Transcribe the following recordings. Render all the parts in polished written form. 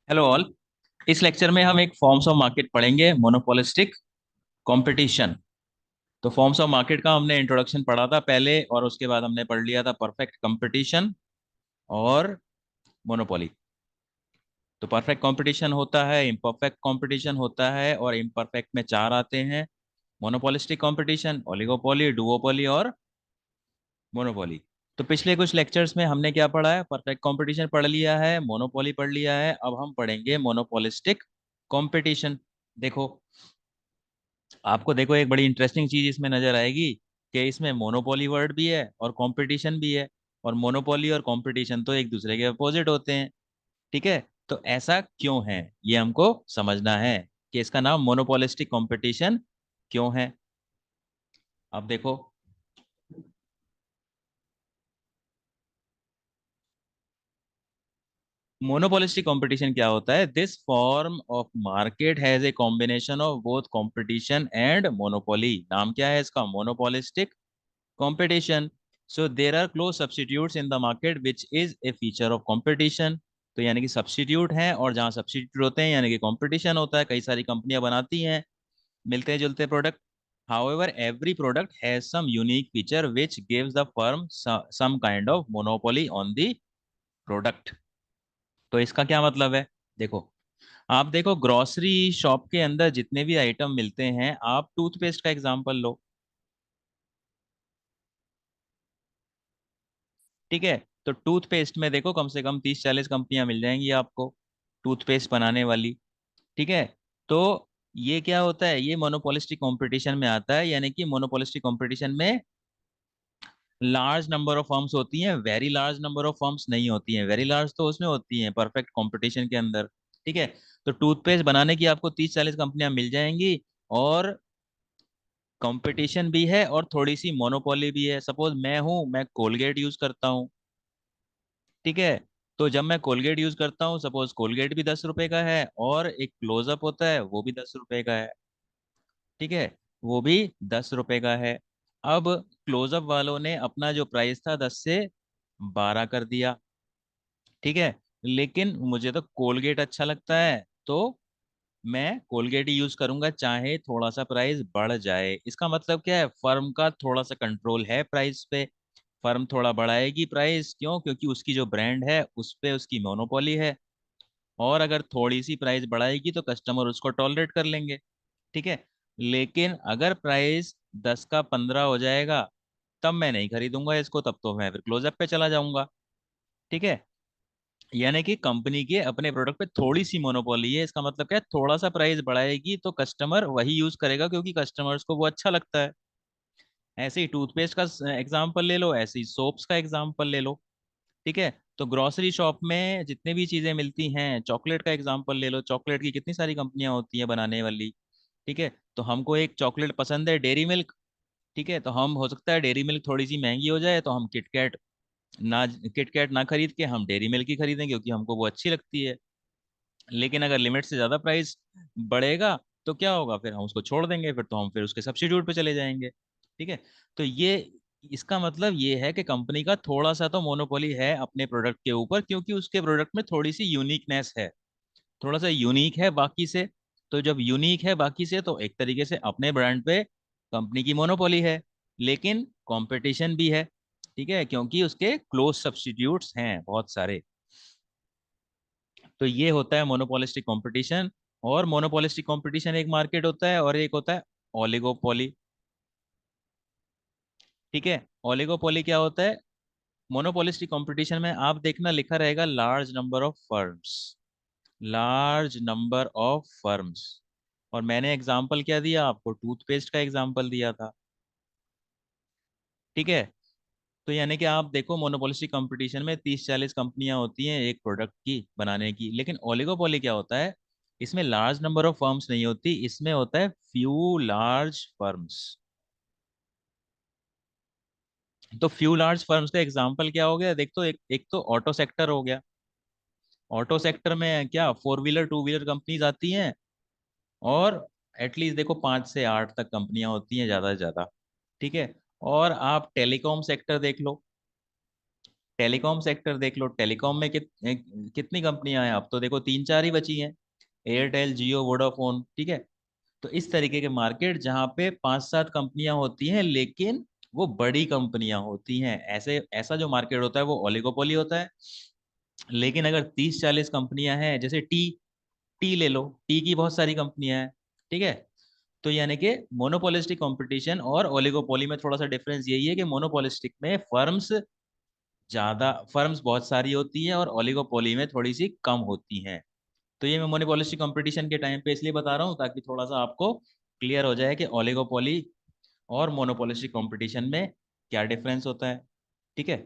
Hello all. इस lecture में हम एक फॉर्म्स ऑफ मार्केट पढ़ेंगे, मोनोपोलिस्टिक कंपटीशन। तो फॉर्म्स ऑफ मार्केट का हमने इंट्रोडक्शन पढ़ा था पहले, और उसके बाद हमने पढ़ लिया था परफेक्ट कंपटीशन और मोनोपोली। तो परफेक्ट कंपटीशन होता है, इम्परफेक्ट कंपटीशन होता है, और इम्परफेक्ट में चार आते हैं: मोनोपोलिस्टिक कंपटीशन, ओलिगोपोली, डुओपोली और मोनोपोली। तो पिछले कुछ लेक्चर्स में हमने क्या पढ़ा है? परफेक्ट कंपटीशन पढ़ लिया है, मोनोपोली पढ़ लिया है। अब हम पढ़ेंगे मोनोपोलिस्टिक कंपटीशन। देखो, आपको देखो एक बड़ी इंटरेस्टिंग चीज इसमें नजर आएगी कि इसमें मोनोपोली वर्ड भी है और कंपटीशन भी है। और मोनोपोली और कंपटीशन तो एक दूसरे के अपोजिट होते हैं। ठीक है, तो ऐसा क्यों है ये हमको समझना है कि इसका नाम मोनोपोलिस्टिक कंपटीशन क्यों है। अब देखो, मोनोपोलिस्टिक कंपटीशन क्या होता है? This form of market has a combination of both competition and monopoly. नाम क्या है इसका? Monopolistic competition. So there are close substitutes in the market which is a feature of competition. तो यानी कि सब्स्टिट्यूट हैं, और जहाँ सब्स्टिट्यूट होते हैं यानी कि कंपटीशन होता है। कई सारी कंपनियां बनाती हैं मिलते जुलते product. However, every product has some unique feature which gives the firm some kind of monopoly on the product. तो इसका क्या मतलब है? देखो, आप देखो ग्रोसरी शॉप के अंदर जितने भी आइटम मिलते हैं, आप टूथपेस्ट का एग्जांपल लो। ठीक है, तो टूथपेस्ट में देखो कम से कम 30-40 कंपनियां मिल जाएंगी आपको, टूथपेस्ट बनाने वाली। ठीक है, तो ये क्या होता है? ये मोनोपोलिस्टिक कंपटीशन में आता है, यानी कि मोनोपोलिस्टिक कंपटीशन में लार्ज नंबर ऑफ फर्म्स होती हैं, very large number of firms नहीं होती हैं। वेरी लार्ज तो उसमें होती हैं परफेक्ट कंपटीशन के अंदर। ठीक है, तो टूथपेस्ट बनाने की आपको 30-40 कंपनियां मिल जाएंगी, और कंपटीशन भी है और थोड़ी सी मोनोपोली भी है। सपोज मैं कोलगेट यूज करता हूँ। ठीक है, तो जब मैं कोलगेट यूज करता हूँ, सपोज कोलगेट भी 10 रुपए का है, और एक क्लोजअप होता है वो भी 10 रुपए का है। ठीक है, वो भी 10 रुपए का है। अब क्लोजअप वालों ने अपना जो प्राइस था 10 से 12 कर दिया। ठीक है, लेकिन मुझे तो कोलगेट अच्छा लगता है, तो मैं कोलगेट ही यूज करूंगा चाहे थोड़ा सा प्राइस बढ़ जाए। इसका मतलब क्या है? फर्म का थोड़ा सा कंट्रोल है प्राइस पे। फर्म थोड़ा बढ़ाएगी प्राइस, क्यों? क्योंकि उसकी जो ब्रांड है उस पे उसकी मोनोपोली है। और अगर थोड़ी सी प्राइस बढ़ाएगी तो कस्टमर उसको टॉलरेट कर लेंगे। ठीक है, लेकिन अगर प्राइस 10 का 15 हो जाएगा, तब मैं नहीं खरीदूंगा इसको, तब तो मैं फिर क्लोजअप पे चला जाऊंगा। ठीक है, यानी कि कंपनी के अपने प्रोडक्ट पे थोड़ी सी मोनोपोली है। इसका मतलब क्या है? थोड़ा सा प्राइस बढ़ाएगी तो कस्टमर वही यूज करेगा, क्योंकि कस्टमर्स को वो अच्छा लगता है। ऐसे ही टूथपेस्ट का एग्जाम्पल ले लो, ऐसे ही सोप्स का एग्जाम्पल ले लो। ठीक है, तो ग्रोसरी शॉप में जितने भी चीजें मिलती हैं, चॉकलेट का एग्जांपल ले लो। चॉकलेट की कितनी सारी कंपनियां होती हैं बनाने वाली। ठीक है, तो हमको एक चॉकलेट पसंद है, डेयरी मिल्क। ठीक है, तो हम हो सकता है डेयरी मिल्क थोड़ी सी महंगी हो जाए, तो हम किटकैट ना खरीद के हम डेयरी मिल्क ही खरीदें, क्योंकि हमको वो अच्छी लगती है। लेकिन अगर लिमिट से ज्यादा प्राइस बढ़ेगा तो क्या होगा? फिर हम उसको छोड़ देंगे, फिर तो हम फिर उसके सब्स्टिट्यूट पे चले जाएंगे। ठीक है, तो ये इसका मतलब ये है कि कंपनी का थोड़ा सा तो मोनोपोली है अपने प्रोडक्ट के ऊपर, क्योंकि उसके प्रोडक्ट में थोड़ी सी यूनिकनेस है, थोड़ा सा यूनिक है बाकी से। तो जब यूनिक है बाकी से, तो एक तरीके से अपने ब्रांड पे कंपनी की मोनोपोली है, लेकिन कंपटीशन भी है। ठीक है, क्योंकि उसके क्लोज सब्स्टिट्यूट्स हैं बहुत सारे। तो ये होता है मोनोपोलिस्टिक कंपटीशन। और मोनोपोलिस्टिक कंपटीशन एक मार्केट होता है, और एक होता है ओलिगोपोली। ठीक है, ओलिगोपोली क्या होता है? मोनोपोलिस्टिक कंपटीशन में आप देखना लिखा रहेगा large number of firms, large number of firms. और मैंने एग्जांपल क्या दिया आपको? टूथपेस्ट का एग्जांपल दिया था। ठीक है, तो यानी कि आप देखो मोनोपोलिस्टिक कंपटीशन में 30-40 कंपनियां होती हैं एक प्रोडक्ट की बनाने की। लेकिन ओलिगोपोली क्या होता है? इसमें लार्ज नंबर ऑफ फर्म्स नहीं होती, इसमें होता है फ्यू लार्ज फर्म्स। तो फ्यू लार्ज फर्म्स का एग्जांपल क्या हो गया? देख, तो एक तो ऑटो सेक्टर हो गया। ऑटो सेक्टर में क्या 4 व्हीलर 2 व्हीलर कंपनीज आती हैं, और एटलीस्ट देखो 5 से 8 तक कंपनियां होती हैं ज्यादा से ज्यादा। ठीक है, और आप टेलीकॉम सेक्टर देख लो। टेलीकॉम सेक्टर देख लो, टेलीकॉम में कितनी कंपनियां हैं? अब तो देखो तीन चार ही बची हैं, एयरटेल, जियो, वोडाफोन, ठीक है। तो इस तरीके के मार्केट जहाँ पे पांच सात कंपनियां होती हैं लेकिन वो बड़ी कंपनियां होती हैं, ऐसे ऐसा जो मार्केट होता है वो ओलिगोपोली होता है। लेकिन अगर 30-40 कंपनियां हैं, जैसे टी, टी ले लो, टी की बहुत सारी कंपनियां हैं, ठीक है। तो यानी कि मोनोपोलिस्टिक कंपटीशन और ओलिगोपोली में थोड़ा सा डिफरेंस यही है कि मोनोपोलिस्टिक में फर्म्स बहुत सारी होती हैं और ओलिगोपोली में थोड़ी सी कम होती हैं। तो ये मैं मोनोपोलिस्टिक कंपटीशन के टाइम पे इसलिए बता रहा हूँ ताकि थोड़ा सा आपको क्लियर हो जाए कि ओलिगोपोली और मोनोपोलिस्टिक कंपटीशन में क्या डिफरेंस होता है, ठीक है।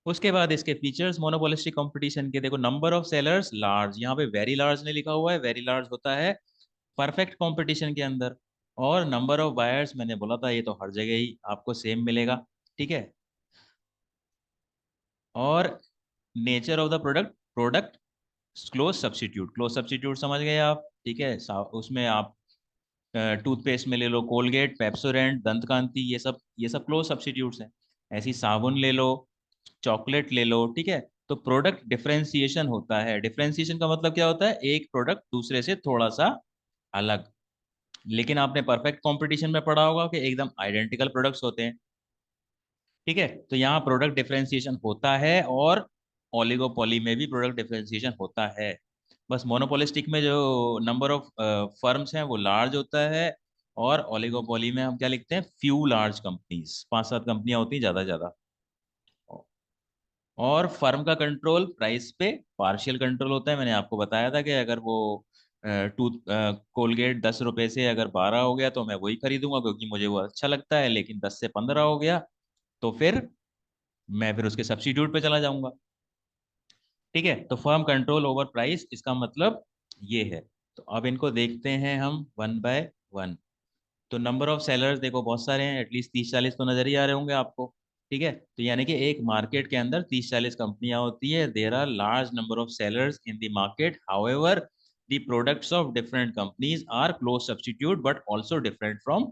उसके बाद इसके फीचर्स मोनोपोलिस्टिक कंपटीशन के, देखो नंबर ऑफ सेलर्स लार्ज, यहाँ पे वेरी लार्ज नहीं लिखा हुआ है, वेरी लार्ज होता है परफेक्ट कंपटीशन के अंदर। और नंबर ऑफ बायर्स मैंने बोला था ये तो हर जगह ही आपको सेम मिलेगा, ठीक है। और nature of the product, product close substitute, close substitute समझ गए आप, ठीक है। उसमें आप टूथपेस्ट में ले लो कोलगेट, पेप्सोडेंट, दंत कांति, ये सब क्लोज सब्सिट्यूट्स हैं। ऐसी साबुन ले लो, चॉकलेट ले लो, ठीक है। तो प्रोडक्ट डिफरेंशिएशन होता है, डिफरेंशिएशन का मतलब क्या होता है? एक प्रोडक्ट दूसरे से थोड़ा सा अलग। लेकिन आपने परफेक्ट कंपटीशन में पढ़ा होगा कि एकदम आइडेंटिकल प्रोडक्ट्स होते हैं, ठीक है। तो यहाँ प्रोडक्ट डिफरेंशिएशन होता है और ओलिगोपोली में भी प्रोडक्ट डिफरेंशिएशन होता है। बस मोनोपोलिस्टिक में जो नंबर ऑफ फर्म्स हैं वो लार्ज होता है, और ओलिगोपोली में हम क्या लिखते हैं? फ्यू लार्ज कंपनीज, पांच सात कंपनियां होती हैं ज्यादा से ज्यादा। और फर्म का कंट्रोल प्राइस पे पार्शियल कंट्रोल होता है। मैंने आपको बताया था कि अगर वो टूथ कोलगेट 10 रुपए से अगर 12 हो गया तो मैं वही खरीदूंगा क्योंकि मुझे वो अच्छा लगता है, लेकिन 10 से 15 हो गया तो फिर उसके सब्स्टिट्यूट पे चला जाऊंगा, ठीक है। तो फर्म कंट्रोल ओवर प्राइस, इसका मतलब ये है। तो अब इनको देखते हैं हम वन बाय वन। तो नंबर ऑफ सेलर्स देखो बहुत सारे हैं, एटलीस्ट 30-40 तो नजर ही आ रहे होंगे आपको, ठीक है। तो यानी कि एक मार्केट के अंदर 30-40 कंपनियां होती है। There are large number of sellers in the market, however the products of different companies are close substitute but also different from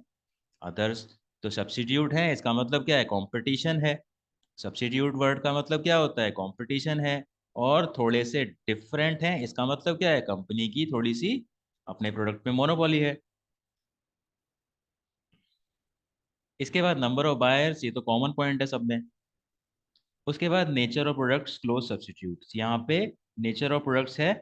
others. तो सब्स्टिट्यूट है, इसका मतलब क्या है? कंपटीशन है। सब्स्टिट्यूट वर्ड का मतलब क्या होता है? कंपटीशन है। और थोड़े से डिफरेंट हैं, इसका मतलब क्या है? कंपनी की थोड़ी सी अपने प्रोडक्ट में मोनोपोली है। इसके बाद नंबर ऑफ बायर्स, ये तो कॉमन पॉइंट है सब में। उसके बाद nature of products close substitutes, यहाँ पे नेचर ऑफ प्रोडक्ट्स है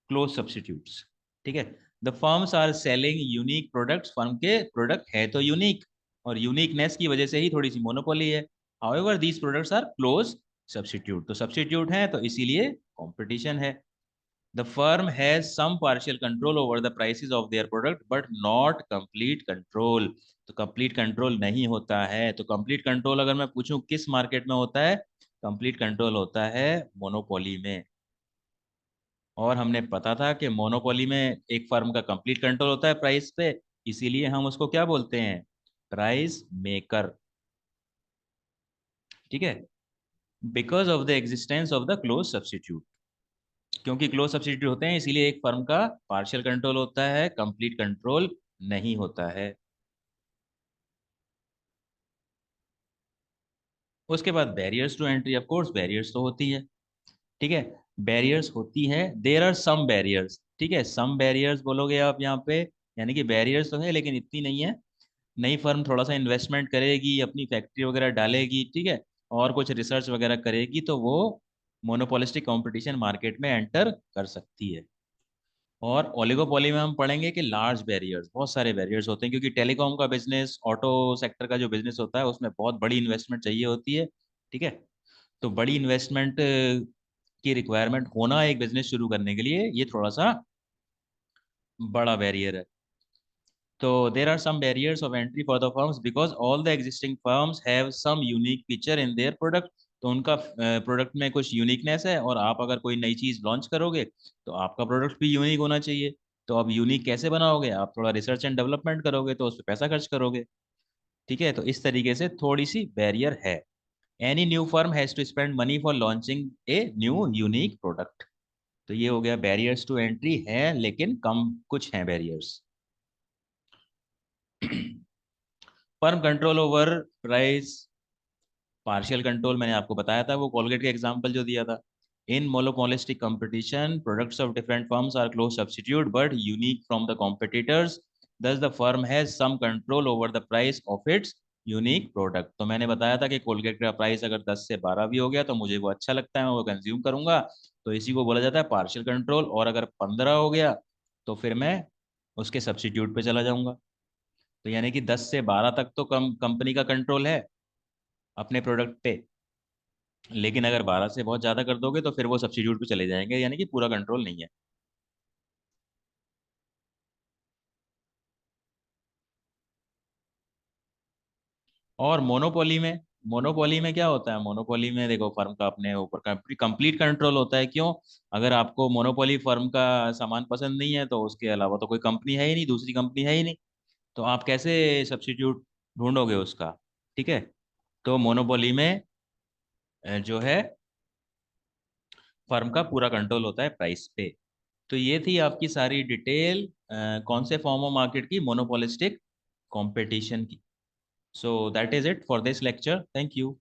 क्लोज सब्स्टिट्यूट्स, ठीक है। The firms are selling unique products, firm के प्रोडक्ट है तो यूनिक, और यूनिकनेस की वजह से ही थोड़ी सी मोनोपोली है। However these products are close substitute, तो सब्स्टिट्यूट है तो इसीलिए कंपटीशन है। The firm has some partial control over the prices of their product but not complete control। तो complete control नहीं होता है। तो complete control अगर मैं पूछूं किस मार्केट में होता है? complete control होता है मोनोपोली में। और हमने पता था कि मोनोपोली में एक फर्म का कंप्लीट कंट्रोल होता है प्राइस पे, इसीलिए हम उसको क्या बोलते हैं? प्राइस मेकर, ठीक है। Because of the existence of the close substitute, क्योंकि क्लोज सब्सिट्यूट होते हैं इसीलिए एक फर्म का पार्शियल कंट्रोल होता है, कंप्लीट कंट्रोल नहीं होता है। उसके बाद barriers to entry, of course barriers तो होती है, ठीक है। बैरियर्स होती है, देयर आर सम बैरियर्स, ठीक है। सम बैरियर्स बोलोगे आप यहाँ पे, यानी कि बैरियर्स तो है लेकिन इतनी नहीं है। नई फर्म थोड़ा सा इन्वेस्टमेंट करेगी, अपनी फैक्ट्री वगैरह डालेगी, ठीक है, और कुछ रिसर्च वगैरह करेगी तो वो मोनोपोलिस्टिक कंपटीशन मार्केट में एंटर कर सकती है। और ओलिगोपोली में हम पढ़ेंगे कि लार्ज बैरियर्स, बहुत सारे बैरियर्स होते हैं, क्योंकि टेलीकॉम का बिजनेस, ऑटो सेक्टर का जो बिजनेस होता है उसमें बहुत बड़ी इन्वेस्टमेंट चाहिए होती है, ठीक है। तो बड़ी इन्वेस्टमेंट की रिक्वायरमेंट होना एक बिजनेस शुरू करने के लिए ये थोड़ा सा बड़ा बैरियर है। तो there are some barriers of entry for the firms because all the existing firms have some unique feature in their product. तो उनका प्रोडक्ट में कुछ यूनिकनेस है, और आप अगर कोई नई चीज लॉन्च करोगे तो आपका प्रोडक्ट भी यूनिक होना चाहिए। तो अब यूनिक कैसे बनाओगे? आप थोड़ा रिसर्च एंड डेवलपमेंट करोगे तो उस पर पैसा खर्च करोगे, ठीक है। तो इस तरीके से थोड़ी सी बैरियर है। Any new firm has to spend money for launching a new unique product. तो ये हो गया बैरियर्स टू एंट्री है, लेकिन कम कुछ हैं barriers. Firm control over price, partial control मैंने आपको बताया था, वो कोलगेट का एग्जांपल जो दिया था। In monopolistic competition products of different firms are close substitute but unique from the competitors, thus the firm has some control over the price of its unique product. तो मैंने बताया था कि कोलगेट का प्राइस अगर 10 से 12 भी हो गया तो मुझे वो अच्छा लगता है, मैं वो कंज्यूम करूंगा, तो इसी को बोला जाता है पार्शियल कंट्रोल। और अगर 15 हो गया तो फिर मैं उसके सब्स्टिट्यूट पे चला जाऊंगा। तो यानी कि 10 से 12 तक तो कंपनी का कंट्रोल है अपने प्रोडक्ट पे, लेकिन अगर 12 से बहुत ज़्यादा कर दोगे तो फिर वो सब्स्टिट्यूट पे चले जाएंगे, यानी कि पूरा कंट्रोल नहीं है। और मोनोपोली में क्या होता है, मोनोपोली में देखो फर्म का अपने ऊपर कंप्लीट कंट्रोल होता है। क्यों? अगर आपको मोनोपोली फर्म का सामान पसंद नहीं है तो उसके अलावा तो कोई कंपनी है ही नहीं, दूसरी कंपनी है ही नहीं, तो आप कैसे सब्स्टिट्यूट ढूंढोगे उसका? ठीक है। तो मोनोपोली में जो है फर्म का पूरा कंट्रोल होता है प्राइस पे। तो ये थी आपकी सारी डिटेल कौन से फॉर्म ऑफ मार्केट की, मोनोपोलिस्टिक कंपटीशन की। So that is it for this lecture, thank you.